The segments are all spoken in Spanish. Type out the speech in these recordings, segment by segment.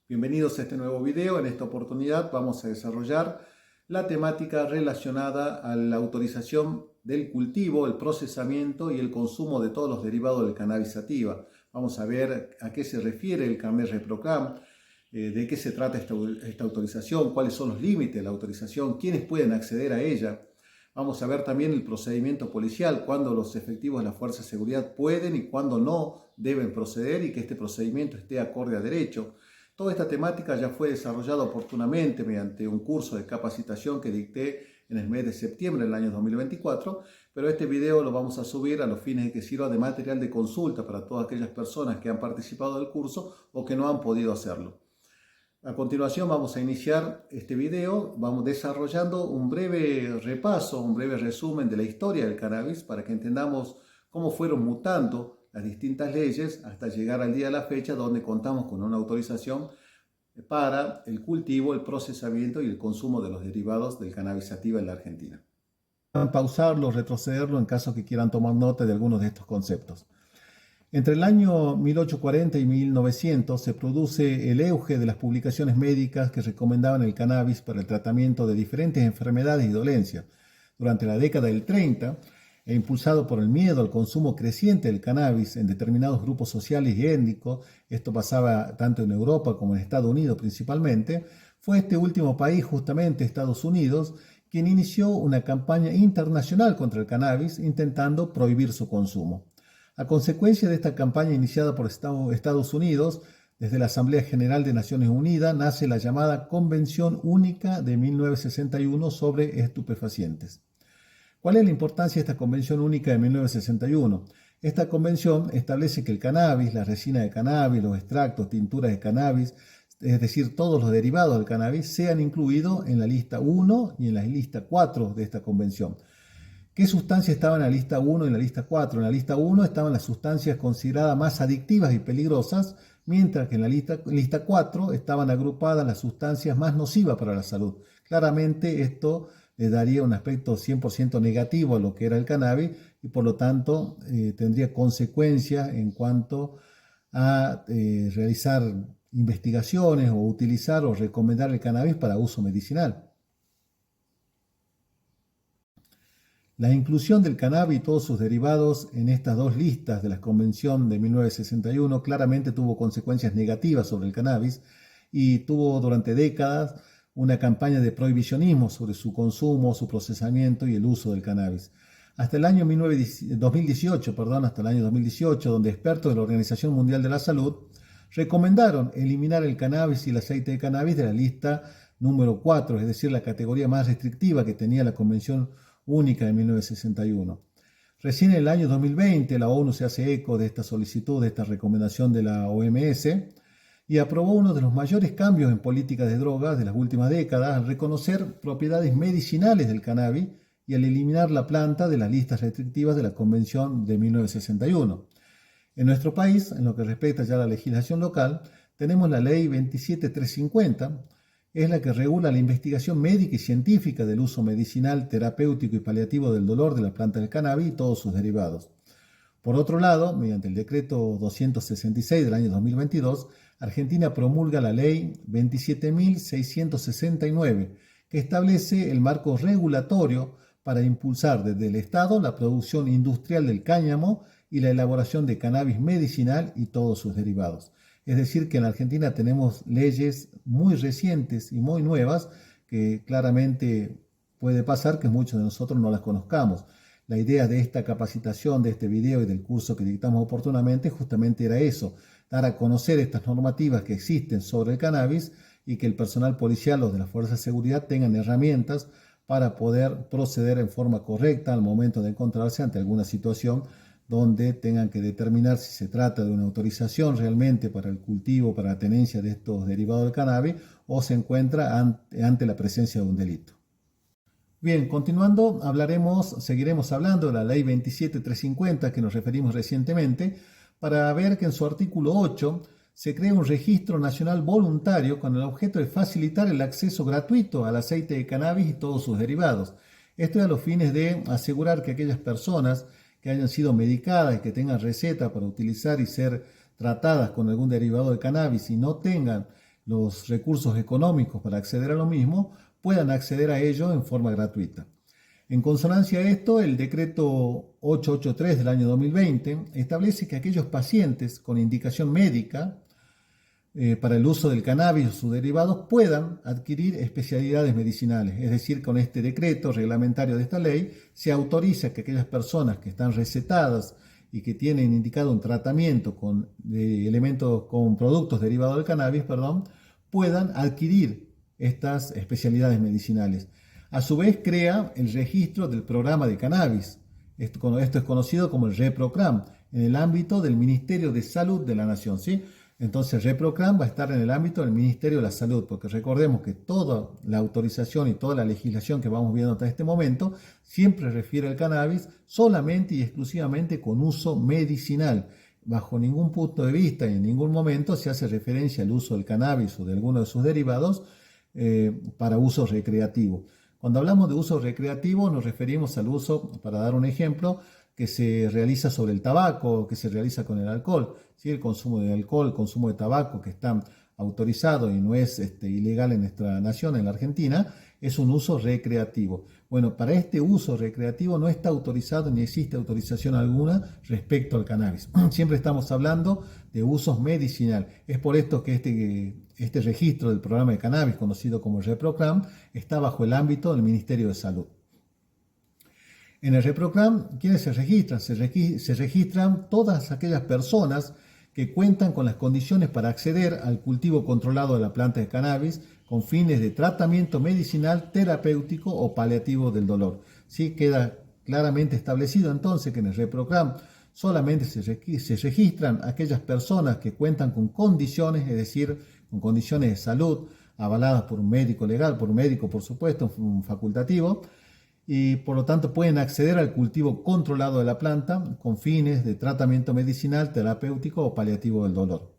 Bienvenidos a este nuevo video. En esta oportunidad vamos a desarrollar la temática relacionada a la autorización del cultivo, el procesamiento y el consumo de todos los derivados del cannabis sativa. Vamos a ver a qué se refiere el carnet ReproCam, de qué se trata esta autorización, cuáles son los límites de la autorización, quiénes pueden acceder a ella. Vamos a ver también el procedimiento policial, cuándo los efectivos de la Fuerza de Seguridad pueden y cuándo no deben proceder y que este procedimiento esté acorde a derecho. Toda esta temática ya fue desarrollada oportunamente mediante un curso de capacitación que dicté en el mes de septiembre del año 2024, pero este video lo vamos a subir a los fines de que sirva de material de consulta para todas aquellas personas que han participado del curso o que no han podido hacerlo. A continuación vamos a iniciar este video, vamos desarrollando un breve repaso, un breve resumen de la historia del cannabis para que entendamos cómo fueron mutando las distintas leyes hasta llegar al día de la fecha donde contamos con una autorización para el cultivo, el procesamiento y el consumo de los derivados del cannabis sativa en la Argentina. Pausarlo, retrocederlo en caso que quieran tomar nota de algunos de estos conceptos. Entre el año 1840 y 1900 se produce el auge de las publicaciones médicas que recomendaban el cannabis para el tratamiento de diferentes enfermedades y dolencias. Durante la década del 30, e impulsado por el miedo al consumo creciente del cannabis en determinados grupos sociales y étnicos, esto pasaba tanto en Europa como en Estados Unidos principalmente, fue este último país, justamente Estados Unidos, quien inició una campaña internacional contra el cannabis intentando prohibir su consumo. A consecuencia de esta campaña iniciada por Estados Unidos, desde la Asamblea General de Naciones Unidas nace la llamada Convención Única de 1961 sobre estupefacientes. ¿Cuál es la importancia de esta Convención Única de 1961? Esta convención establece que el cannabis, la resina de cannabis, los extractos, tinturas de cannabis, es decir, todos los derivados del cannabis, sean incluidos en la lista 1 y en la lista 4 de esta convención. ¿Qué sustancias estaban en la lista 1 y en la lista 4? En la lista 1 estaban las sustancias consideradas más adictivas y peligrosas, mientras que en la lista 4 estaban agrupadas las sustancias más nocivas para la salud. Claramente esto le daría un aspecto 100% negativo a lo que era el cannabis y por lo tanto tendría consecuencias en cuanto a realizar investigaciones o utilizar o recomendar el cannabis para uso medicinal. La inclusión del cannabis y todos sus derivados en estas dos listas de la Convención de 1961 claramente tuvo consecuencias negativas sobre el cannabis y tuvo durante décadas una campaña de prohibicionismo sobre su consumo, su procesamiento y el uso del cannabis. Hasta el año 2018, donde expertos de la Organización Mundial de la Salud recomendaron eliminar el cannabis y el aceite de cannabis de la lista número 4, es decir, la categoría más restrictiva que tenía la Convención Única de 1961. Recién en el año 2020 la ONU se hace eco de esta solicitud, de esta recomendación de la OMS, y aprobó uno de los mayores cambios en políticas de drogas de las últimas décadas al reconocer propiedades medicinales del cannabis y al eliminar la planta de las listas restrictivas de la Convención de 1961. En nuestro país, en lo que respecta ya a la legislación local, tenemos la Ley 27350, es la que regula la investigación médica y científica del uso medicinal, terapéutico y paliativo del dolor de la planta del cannabis y todos sus derivados. Por otro lado, mediante el decreto 266 del año 2022, Argentina promulga la ley 27.669, que establece el marco regulatorio para impulsar desde el Estado la producción industrial del cáñamo y la elaboración de cannabis medicinal y todos sus derivados. Es decir, que en la Argentina tenemos leyes muy recientes y muy nuevas que claramente puede pasar que muchos de nosotros no las conozcamos. La idea de esta capacitación, de este video y del curso que dictamos oportunamente justamente era eso, dar a conocer estas normativas que existen sobre el cannabis y que el personal policial o de la Fuerza de Seguridad tengan herramientas para poder proceder en forma correcta al momento de encontrarse ante alguna situación donde tengan que determinar si se trata de una autorización realmente para el cultivo, para la tenencia de estos derivados del cannabis o se encuentra ante la presencia de un delito. Bien, continuando, seguiremos hablando de la Ley 27350 que nos referimos recientemente para ver que en su artículo 8 se crea un registro nacional voluntario con el objeto de facilitar el acceso gratuito al aceite de cannabis y todos sus derivados. Esto es a los fines de asegurar que aquellas personas que hayan sido medicadas y que tengan receta para utilizar y ser tratadas con algún derivado de cannabis y no tengan los recursos económicos para acceder a lo mismo, puedan acceder a ello en forma gratuita. En consonancia a esto, el decreto 883 del año 2020 establece que aquellos pacientes con indicación médica para el uso del cannabis o sus derivados puedan adquirir especialidades medicinales. Es decir, con este decreto reglamentario de esta ley se autoriza que aquellas personas que están recetadas y que tienen indicado un tratamiento con productos derivados del cannabis, puedan adquirir estas especialidades medicinales. A su vez crea el registro del programa de cannabis. Esto es conocido como el ReproCram en el ámbito del Ministerio de Salud de la Nación, ¿sí? Entonces el ReproCram va a estar en el ámbito del Ministerio de la Salud, porque recordemos que toda la autorización y toda la legislación que vamos viendo hasta este momento siempre refiere al cannabis solamente y exclusivamente con uso medicinal. Bajo ningún punto de vista y en ningún momento se hace referencia al uso del cannabis o de alguno de sus derivados para uso recreativo. Cuando hablamos de uso recreativo nos referimos al uso, para dar un ejemplo, que se realiza sobre el tabaco, que se realiza con el alcohol. ¿Sí? El consumo de alcohol, el consumo de tabaco, que está autorizado y no es ilegal en nuestra nación, en la Argentina, es un uso recreativo. Bueno, para este uso recreativo no está autorizado ni existe autorización alguna respecto al cannabis. Siempre estamos hablando de usos medicinal. Es por esto que este registro del programa de cannabis, conocido como el ReproCram, está bajo el ámbito del Ministerio de Salud. En el ReproCram, ¿quiénes se registran? Se registran todas aquellas personas que cuentan con las condiciones para acceder al cultivo controlado de la planta de cannabis con fines de tratamiento medicinal, terapéutico o paliativo del dolor. ¿Sí? Queda claramente establecido entonces que en el ReproCram solamente se registran aquellas personas que cuentan con condiciones, es decir, con condiciones de salud avaladas por un médico legal, por un médico por supuesto, un facultativo, y por lo tanto pueden acceder al cultivo controlado de la planta con fines de tratamiento medicinal, terapéutico o paliativo del dolor.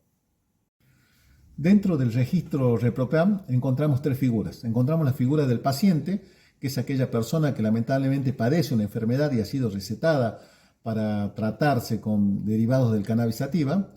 Dentro del registro ReproCram encontramos tres figuras. Encontramos la figura del paciente, que es aquella persona que lamentablemente padece una enfermedad y ha sido recetada para tratarse con derivados del cannabis sativa,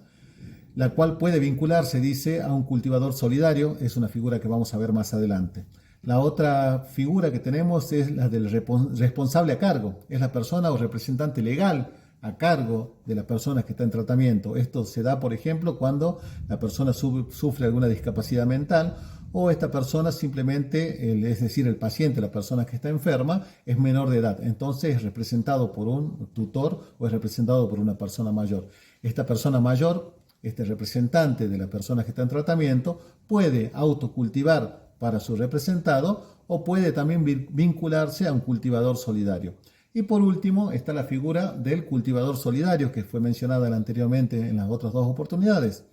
la cual puede vincularse, dice, a un cultivador solidario. Es una figura que vamos a ver más adelante. La otra figura que tenemos es la del responsable a cargo. Es la persona o representante legal a cargo de la persona que está en tratamiento. Esto se da, por ejemplo, cuando la persona sufre alguna discapacidad mental o esta persona simplemente, es decir, el paciente, la persona que está enferma, es menor de edad. Entonces es representado por un tutor o es representado por una persona mayor. Esta persona mayor, este representante de la persona que está en tratamiento, puede autocultivar para su representado o puede también vincularse a un cultivador solidario. Y por último está la figura del cultivador solidario que fue mencionada anteriormente en las otras dos oportunidades.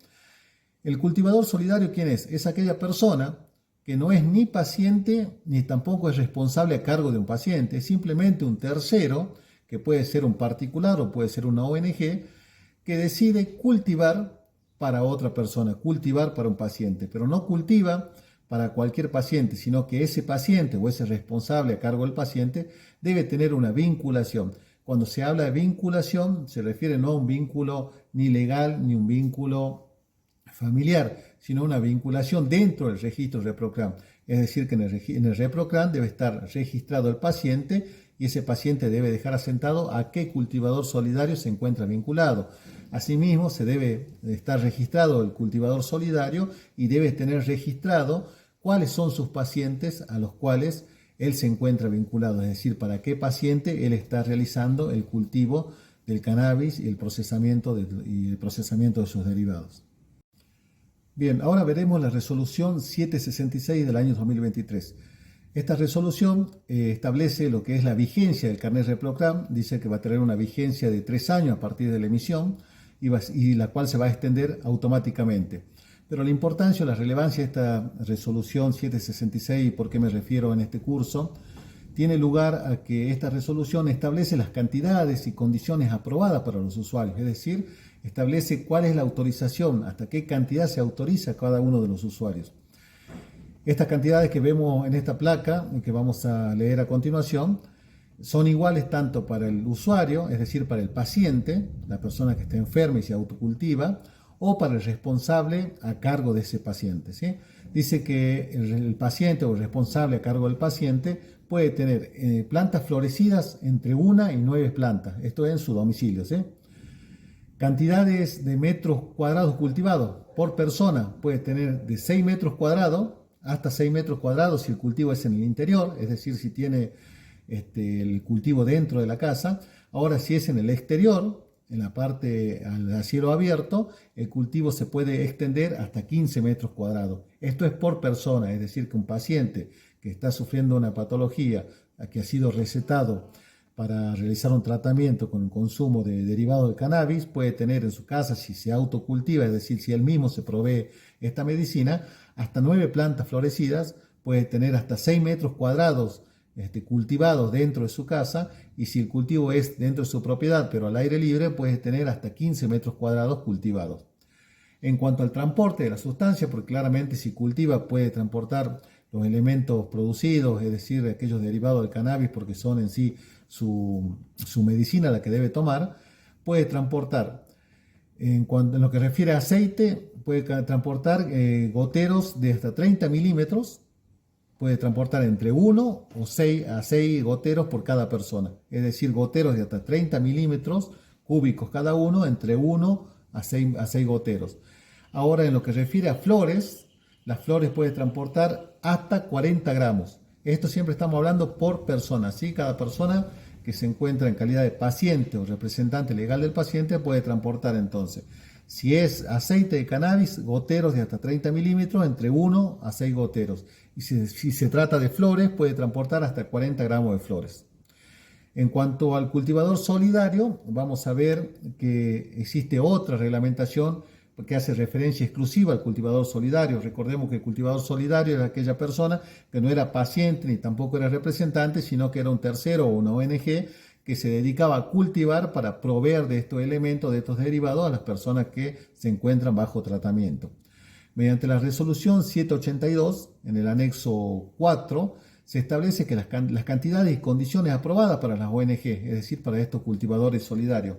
El cultivador solidario, ¿quién es? Es aquella persona que no es ni paciente ni tampoco es responsable a cargo de un paciente, es simplemente un tercero, que puede ser un particular o puede ser una ONG, que decide cultivar para otra persona, cultivar para un paciente, pero no cultiva para cualquier paciente, sino que ese paciente o ese responsable a cargo del paciente debe tener una vinculación. Cuando se habla de vinculación, se refiere no a un vínculo ni legal ni un vínculo familiar, sino una vinculación dentro del registro ReproCram. Es decir, que en el ReproCram debe estar registrado el paciente y ese paciente debe dejar asentado a qué cultivador solidario se encuentra vinculado. Asimismo, se debe estar registrado el cultivador solidario y debe tener registrado cuáles son sus pacientes a los cuales él se encuentra vinculado, es decir, para qué paciente él está realizando el cultivo del cannabis y el procesamiento de sus derivados. Bien, ahora veremos la resolución 766 del año 2023. Esta resolución establece lo que es la vigencia del carnet ReproCram, dice que va a tener una vigencia de 3 años a partir de la emisión y la cual se va a extender automáticamente. Pero la importancia o la relevancia de esta resolución 766, y por qué me refiero en este curso, tiene lugar a que esta resolución establece las cantidades y condiciones aprobadas para los usuarios, es decir, establece cuál es la autorización, hasta qué cantidad se autoriza a cada uno de los usuarios. Estas cantidades que vemos en esta placa, que vamos a leer a continuación, son iguales tanto para el usuario, es decir, para el paciente, la persona que está enferma y se autocultiva, o para el responsable a cargo de ese paciente, ¿sí? Dice que el paciente o el responsable a cargo del paciente puede tener plantas florecidas entre 1 y 9 plantas, esto es en su domicilio, ¿sí? Cantidades de metros cuadrados cultivados por persona puede tener de 6 metros cuadrados hasta 6 metros cuadrados si el cultivo es en el interior, es decir, si tiene el cultivo dentro de la casa. Ahora, si es en el exterior, en la parte a cielo abierto, el cultivo se puede extender hasta 15 metros cuadrados. Esto es por persona, es decir, que un paciente que está sufriendo una patología que ha sido recetado para realizar un tratamiento con el consumo de derivados de cannabis, puede tener en su casa, si se autocultiva, es decir, si él mismo se provee esta medicina, hasta 9 plantas florecidas, puede tener hasta 6 metros cuadrados cultivados dentro de su casa, y si el cultivo es dentro de su propiedad pero al aire libre, puede tener hasta 15 metros cuadrados cultivados. En cuanto al transporte de la sustancia, porque claramente si cultiva puede transportar los elementos producidos, es decir, aquellos derivados del cannabis, porque son en sí su medicina la que debe tomar, puede transportar, en lo que refiere a aceite, puede transportar goteros de hasta 30 milímetros, puede transportar entre 1 o 6 a 6 goteros por cada persona, es decir, goteros de hasta 30 milímetros cúbicos cada uno, entre 1 a 6 goteros. Ahora, en lo que refiere a flores, las flores puede transportar hasta 40 gramos. Esto siempre estamos hablando por persona, ¿sí? Cada persona que se encuentra en calidad de paciente o representante legal del paciente puede transportar entonces. Si es aceite de cannabis, goteros de hasta 30 milímetros, entre 1 a 6 goteros. Y si se trata de flores, puede transportar hasta 40 gramos de flores. En cuanto al cultivador solidario, vamos a ver que existe otra reglamentación que hace referencia exclusiva al cultivador solidario. Recordemos que el cultivador solidario era aquella persona que no era paciente ni tampoco era representante, sino que era un tercero o una ONG que se dedicaba a cultivar para proveer de estos elementos, de estos derivados a las personas que se encuentran bajo tratamiento. Mediante la resolución 782, en el anexo 4, se establece que las cantidades y condiciones aprobadas para las ONG, es decir, para estos cultivadores solidarios.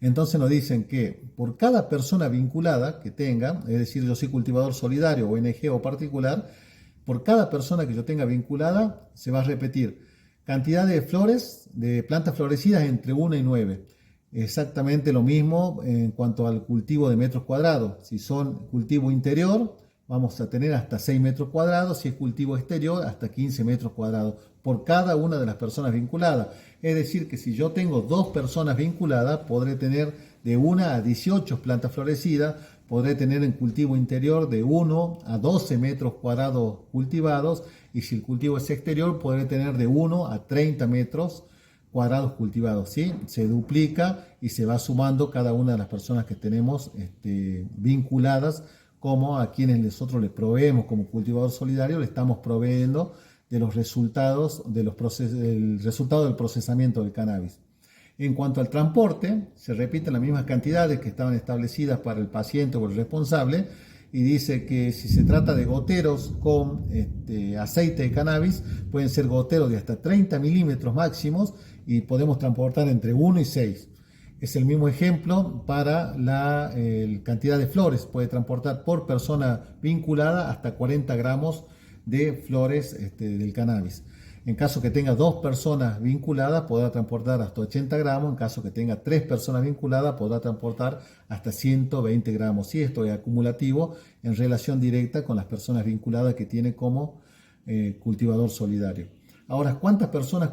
Entonces nos dicen que por cada persona vinculada que tenga, es decir, yo soy cultivador solidario, ONG o particular, por cada persona que yo tenga vinculada, se va a repetir cantidad de flores, de plantas florecidas entre 1 y 9. Exactamente lo mismo en cuanto al cultivo de metros cuadrados. Si son cultivo interior, vamos a tener hasta 6 metros cuadrados. Si es cultivo exterior, hasta 15 metros cuadrados por cada una de las personas vinculadas. Es decir, que si yo tengo 2 personas vinculadas, podré tener de 1 a 18 plantas florecidas, podré tener en cultivo interior de 1 a 12 metros cuadrados cultivados, y si el cultivo es exterior, podré tener de 1 a 30 metros cuadrados cultivados, ¿sí? Se duplica y se va sumando cada una de las personas que tenemos vinculadas, como a quienes nosotros les proveemos como cultivador solidario, le estamos proveyendo de los resultados del resultado del procesamiento del cannabis. En cuanto al transporte, se repiten las mismas cantidades que estaban establecidas para el paciente o el responsable, y dice que si se trata de goteros con aceite de cannabis, pueden ser goteros de hasta 30 milímetros máximos y podemos transportar entre 1 y 6. Es el mismo ejemplo para la cantidad de flores. Puede transportar por persona vinculada hasta 40 gramos de flores del cannabis. En caso que tenga 2 personas vinculadas, podrá transportar hasta 80 gramos. En caso que tenga 3 personas vinculadas, podrá transportar hasta 120 gramos. Y esto es acumulativo en relación directa con las personas vinculadas que tiene como cultivador solidario. Ahora, ¿cuántas personas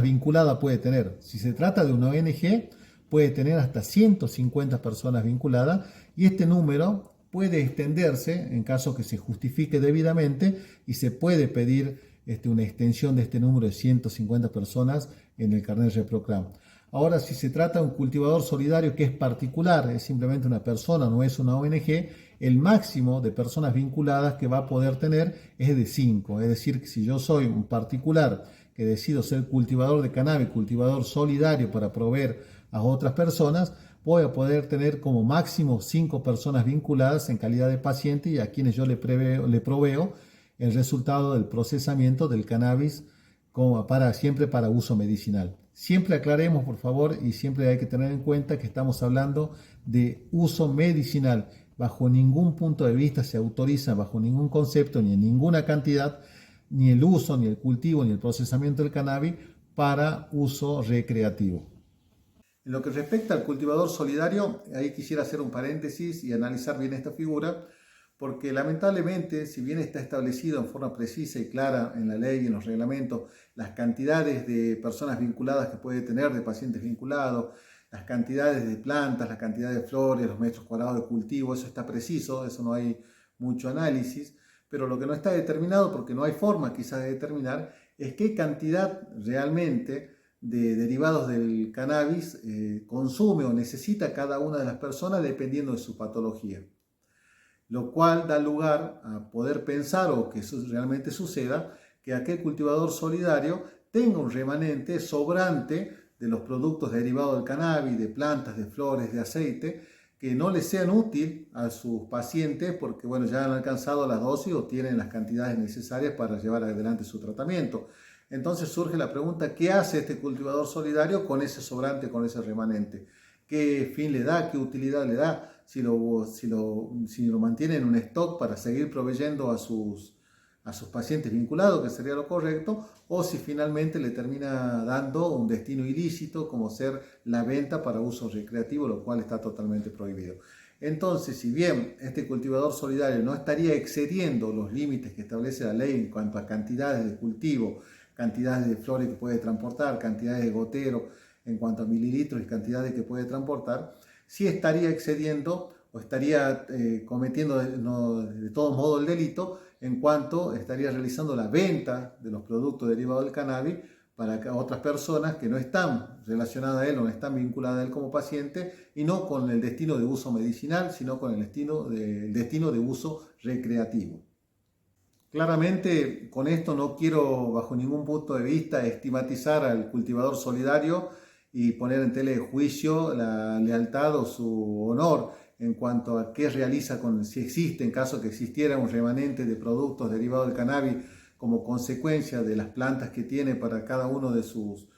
vinculadas puede tener? Si se trata de una ONG, puede tener hasta 150 personas vinculadas, y este número puede extenderse en caso que se justifique debidamente, y se puede pedir una extensión de este número de 150 personas en el carnet ReproClam. Ahora, si se trata de un cultivador solidario que es particular, es simplemente una persona, no es una ONG, el máximo de personas vinculadas que va a poder tener es de 5. Es decir, que si yo soy un particular que decido ser cultivador de cannabis, cultivador solidario para proveer a otras personas, voy a poder tener como máximo 5 personas vinculadas en calidad de paciente, y a quienes yo le proveo el resultado del procesamiento del cannabis siempre para uso medicinal. Siempre aclaremos, por favor, y siempre hay que tener en cuenta que estamos hablando de uso medicinal. Bajo ningún punto de vista se autoriza, bajo ningún concepto, ni en ninguna cantidad, ni el uso, ni el cultivo, ni el procesamiento del cannabis para uso recreativo. En lo que respecta al cultivador solidario, ahí quisiera hacer un paréntesis y analizar bien esta figura, porque lamentablemente, si bien está establecido en forma precisa y clara en la ley y en los reglamentos las cantidades de personas vinculadas que puede tener, de pacientes vinculados, las cantidades de plantas, las cantidades de flores, los metros cuadrados de cultivo, eso está preciso, eso no hay mucho análisis, pero lo que no está determinado, porque no hay forma quizás de determinar, es qué cantidad realmente de derivados del cannabis consume o necesita cada una de las personas dependiendo de su patología, lo cual da lugar a poder pensar o que eso realmente suceda, que aquel cultivador solidario tenga un remanente sobrante de los productos derivados del cannabis, de plantas, de flores, de aceite, que no les sean útiles a sus pacientes porque bueno, ya han alcanzado las dosis o tienen las cantidades necesarias para llevar adelante su tratamiento. Entonces surge la pregunta, ¿qué hace este cultivador solidario con ese sobrante, con ese remanente? ¿Qué fin le da? ¿Qué utilidad le da? Si lo mantiene en un stock para seguir proveyendo a sus pacientes vinculados, que sería lo correcto, o si finalmente le termina dando un destino ilícito, como ser la venta para uso recreativo, lo cual está totalmente prohibido. Entonces, si bien este cultivador solidario no estaría excediendo los límites que establece la ley en cuanto a cantidades de cultivo, cantidades de flores que puede transportar, cantidades de gotero en cuanto a mililitros y cantidades que puede transportar, sí estaría excediendo o estaría cometiendo de todos modos el delito en cuanto estaría realizando la venta de los productos derivados del cannabis para otras personas que no están relacionadas a él o no están vinculadas a él como paciente y no con el destino de uso medicinal, sino con el destino de uso recreativo. Claramente, con esto no quiero bajo ningún punto de vista estigmatizar al cultivador solidario y poner en tela de juicio la lealtad o su honor en cuanto a qué realiza si existe, en caso que existiera un remanente de productos derivados del cannabis como consecuencia de las plantas que tiene para cada uno de sus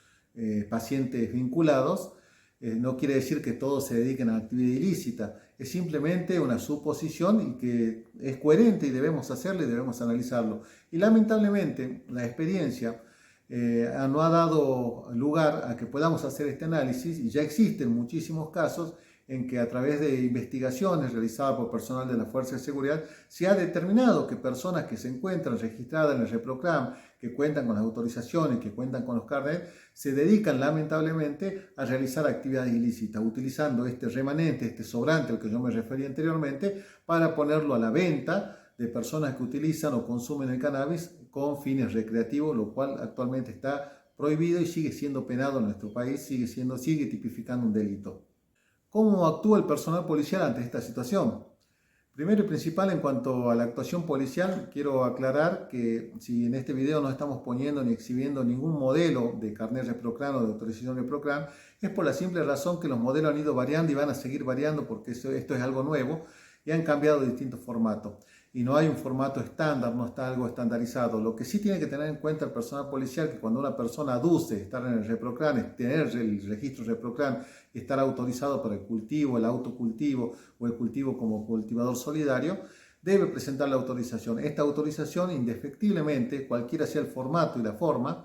pacientes vinculados. No quiere decir que todos se dediquen a actividad ilícita, es simplemente una suposición y que es coherente y debemos hacerlo y debemos analizarlo. Y lamentablemente la experiencia no ha dado lugar a que podamos hacer este análisis y ya existen muchísimos casos en que a través de investigaciones realizadas por personal de la Fuerza de Seguridad se ha determinado que personas que se encuentran registradas en el ReproCram, que cuentan con las autorizaciones, que cuentan con los carnets, se dedican lamentablemente a realizar actividades ilícitas, utilizando este remanente, este sobrante al que yo me referí anteriormente, para ponerlo a la venta de personas que utilizan o consumen el cannabis con fines recreativos, lo cual actualmente está prohibido y sigue siendo penado en nuestro país, sigue tipificando un delito. ¿Cómo actúa el personal policial ante esta situación? Primero y principal, en cuanto a la actuación policial, quiero aclarar que si en este video no estamos poniendo ni exhibiendo ningún modelo de carnet ReproCram o de autorización ReproCram, es por la simple razón que los modelos han ido variando y van a seguir variando porque esto es algo nuevo y han cambiado de distintos formatos. Y no hay un formato estándar, no está algo estandarizado. Lo que sí tiene que tener en cuenta el personal policial, que cuando una persona aduce estar en el ReproCram, tener el registro ReproCram, estar autorizado para el cultivo, el autocultivo o el cultivo como cultivador solidario, debe presentar la autorización. Esta autorización, indefectiblemente, cualquiera sea el formato y la forma,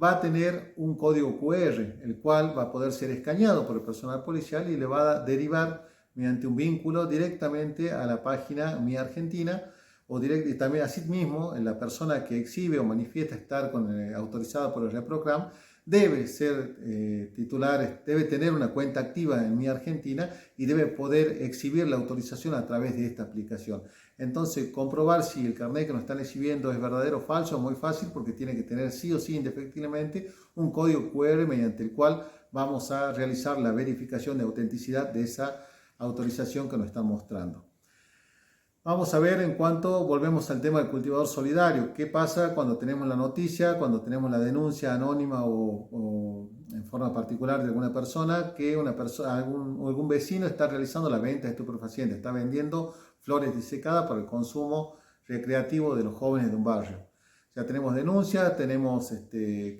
va a tener un código QR, el cual va a poder ser escaneado por el personal policial y le va a derivar mediante un vínculo directamente a la página Mi Argentina y también así mismo la persona que exhibe o manifiesta estar autorizada por el ReproCram debe ser titular, debe tener una cuenta activa en Mi Argentina y debe poder exhibir la autorización a través de esta aplicación. Entonces, comprobar si el carnet que nos están exhibiendo es verdadero o falso es muy fácil porque tiene que tener sí o sí indefectiblemente un código QR mediante el cual vamos a realizar la verificación de autenticidad de esa autorización que nos están mostrando. Vamos a ver en cuanto volvemos al tema del cultivador solidario. ¿Qué pasa cuando tenemos la noticia, cuando tenemos la denuncia anónima o en forma particular de alguna persona que algún vecino está realizando la venta de estupefacientes, está vendiendo flores disecadas para el consumo recreativo de los jóvenes de un barrio? Ya tenemos denuncia, tenemos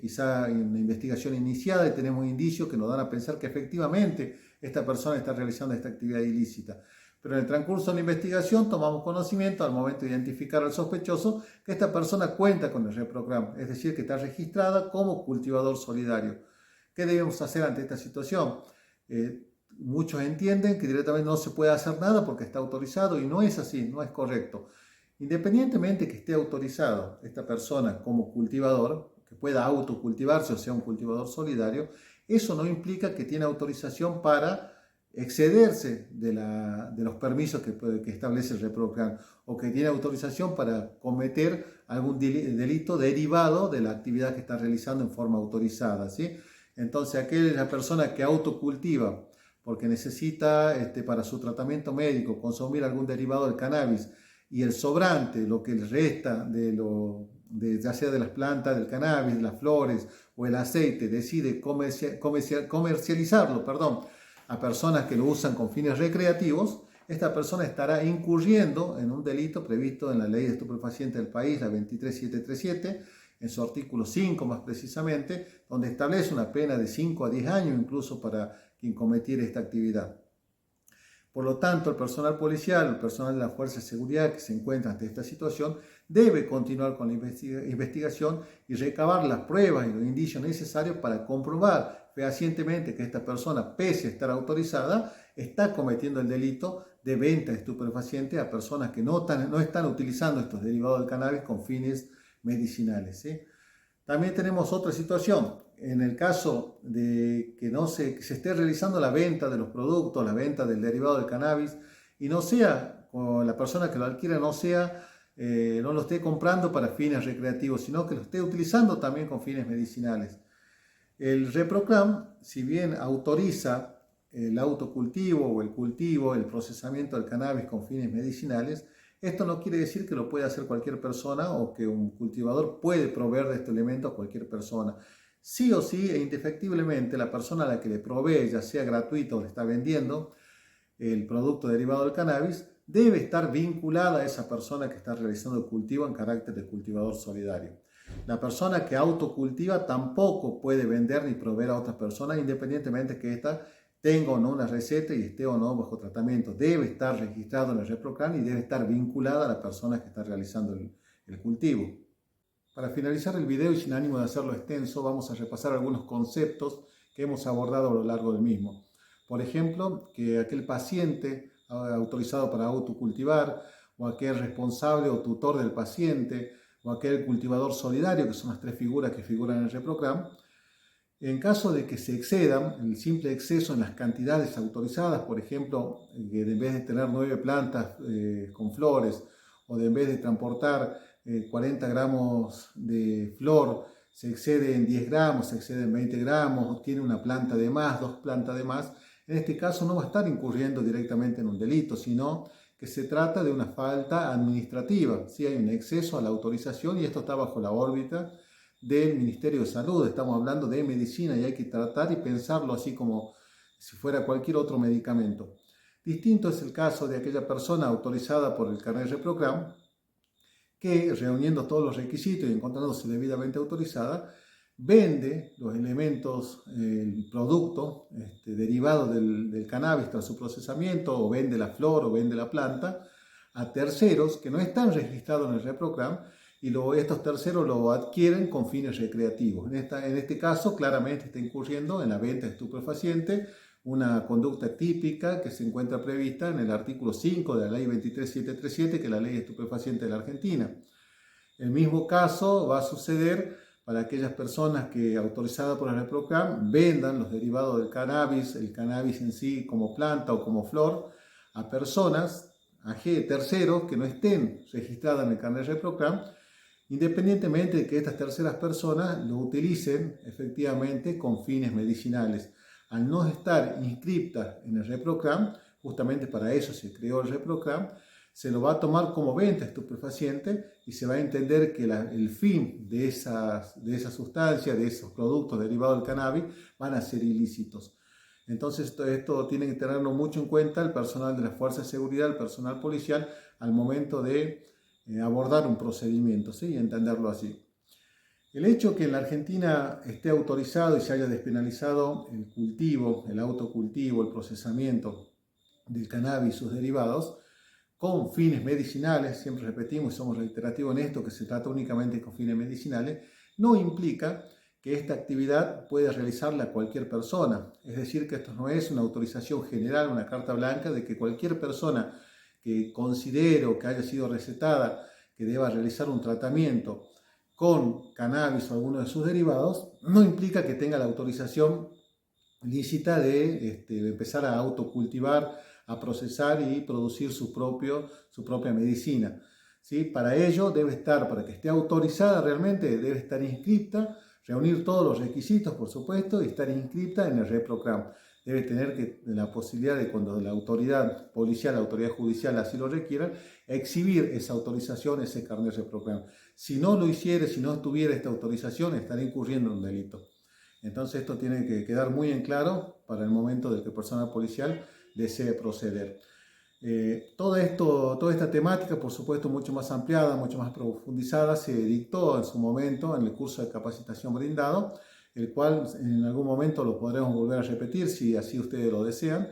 quizá una investigación iniciada y tenemos indicios que nos dan a pensar que efectivamente esta persona está realizando esta actividad ilícita. Pero en el transcurso de la investigación tomamos conocimiento al momento de identificar al sospechoso que esta persona cuenta con el REPROCRAM, es decir, que está registrada como cultivador solidario. ¿Qué debemos hacer ante esta situación? Muchos entienden que directamente no se puede hacer nada porque está autorizado y no es así, no es correcto. Independientemente que esté autorizado esta persona como cultivador, que pueda autocultivarse o sea un cultivador solidario, eso no implica que tiene autorización para excederse de los permisos que establece el REPROCRAM o que tiene autorización para cometer algún delito derivado de la actividad que está realizando en forma autorizada, ¿sí? Entonces, aquella persona que autocultiva porque necesita para su tratamiento médico consumir algún derivado del cannabis y el sobrante, lo que le resta ya sea de las plantas del cannabis, de las flores o el aceite, decide comercializarlo, a personas que lo usan con fines recreativos, esta persona estará incurriendo en un delito previsto en la ley de estupefacientes del país, la 23737, en su artículo 5 más precisamente, donde establece una pena de 5 a 10 años incluso para quien cometiera esta actividad. Por lo tanto, el personal policial, el personal de la Fuerza de Seguridad que se encuentra ante esta situación, debe continuar con la investigación y recabar las pruebas y los indicios necesarios para comprobar fehacientemente que esta persona, pese a estar autorizada, está cometiendo el delito de venta de estupefacientes a personas que no están utilizando estos derivados del cannabis con fines medicinales, ¿sí? También tenemos otra situación. En el caso de que que se esté realizando la venta de los productos, la venta del derivado del cannabis, y no sea, o la persona que lo adquiera no lo esté comprando para fines recreativos, sino que lo esté utilizando también con fines medicinales. El REPROCRAM, si bien autoriza el autocultivo o el cultivo, el procesamiento del cannabis con fines medicinales, esto no quiere decir que lo pueda hacer cualquier persona o que un cultivador puede proveer de este elemento a cualquier persona. Sí o sí e indefectiblemente la persona a la que le provee, ya sea gratuito o le está vendiendo el producto derivado del cannabis, debe estar vinculada a esa persona que está realizando el cultivo en carácter de cultivador solidario. La persona que autocultiva tampoco puede vender ni proveer a otras personas independientemente que ésta tenga o no una receta y esté o no bajo tratamiento. Debe estar registrado en el REPROCRAM y debe estar vinculada a la persona que está realizando el cultivo. Para finalizar el video y sin ánimo de hacerlo extenso, vamos a repasar algunos conceptos que hemos abordado a lo largo del mismo. Por ejemplo, que aquel paciente autorizado para autocultivar, o aquel responsable o tutor del paciente, o aquel cultivador solidario, que son las tres figuras que figuran en el REPROCRAM, en caso de que se excedan, el simple exceso en las cantidades autorizadas, por ejemplo, que en vez de tener 9 plantas con flores, o de en vez de transportar 40 gramos de flor, se excede en 10 gramos, se excede en 20 gramos, o tiene una planta de más, 2 plantas de más, en este caso no va a estar incurriendo directamente en un delito, sino que se trata de una falta administrativa. Si hay un exceso a la autorización y esto está bajo la órbita del Ministerio de Salud, estamos hablando de medicina y hay que tratar y pensarlo así como si fuera cualquier otro medicamento. Distinto es el caso de aquella persona autorizada por el carnet REPROCRAM que, reuniendo todos los requisitos y encontrándose debidamente autorizada, vende los elementos, el producto derivado del cannabis tras su procesamiento, o vende la flor o vende la planta a terceros que no están registrados en el REPROCRAM, y estos terceros lo adquieren con fines recreativos. En este caso, claramente está incurriendo en la venta de estupefaciente, una conducta típica que se encuentra prevista en el artículo 5 de la ley 23737, que es la ley estupefaciente de la Argentina. El mismo caso va a suceder para aquellas personas que, autorizadas por el REPROCRAM, vendan los derivados del cannabis, el cannabis en sí como planta o como flor, a personas, a terceros que no estén registradas en el carnet REPROCRAM, independientemente de que estas terceras personas lo utilicen efectivamente con fines medicinales. Al no estar inscriptas en el REPROCRAM, justamente para eso se creó el REPROCRAM, se lo va a tomar como venta estupefaciente y se va a entender que el fin de esa sustancia, de esos productos derivados del cannabis, van a ser ilícitos. Entonces esto tiene que tenerlo mucho en cuenta el personal de la Fuerza de Seguridad, el personal policial, al momento de abordar un procedimiento, ¿sí? Y entenderlo así. El hecho que en la Argentina esté autorizado y se haya despenalizado el cultivo, el autocultivo, el procesamiento del cannabis y sus derivados con fines medicinales, siempre repetimos y somos reiterativos en esto, que se trata únicamente con fines medicinales, no implica que esta actividad puede realizarla cualquier persona. Es decir, que esto no es una autorización general, una carta blanca de que cualquier persona que considere o que haya sido recetada que deba realizar un tratamiento con cannabis o alguno de sus derivados, no implica que tenga la autorización lícita de empezar a autocultivar, a procesar y producir su propia medicina. ¿Sí? Para ello debe estar, para que esté autorizada realmente, debe estar inscripta, reunir todos los requisitos, por supuesto, y estar inscripta en el ReproCram. Debe tener la posibilidad de, cuando la autoridad policial, la autoridad judicial así lo requieran, exhibir esa autorización, ese carnet ReproCram. Si no lo hiciera, si no tuviera esta autorización, estaría incurriendo en un delito. Entonces esto tiene que quedar muy en claro para el momento de que el personal policial desee proceder. Toda esta temática, por supuesto, mucho más ampliada, mucho más profundizada, se dictó en su momento en el curso de capacitación brindado, el cual en algún momento lo podremos volver a repetir si así ustedes lo desean.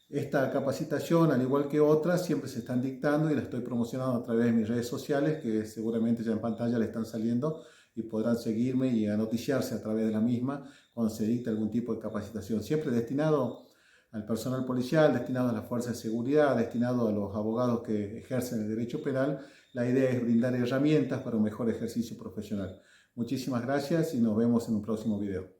Esta capacitación, al igual que otras, siempre se están dictando y la estoy promocionando a través de mis redes sociales, que seguramente ya en pantalla le están saliendo y podrán seguirme y noticiarse a través de la misma cuando se dicte algún tipo de capacitación. Siempre destinado al personal policial, destinado a las fuerzas de seguridad, destinado a los abogados que ejercen el derecho penal. La idea es brindar herramientas para un mejor ejercicio profesional. Muchísimas gracias y nos vemos en un próximo video.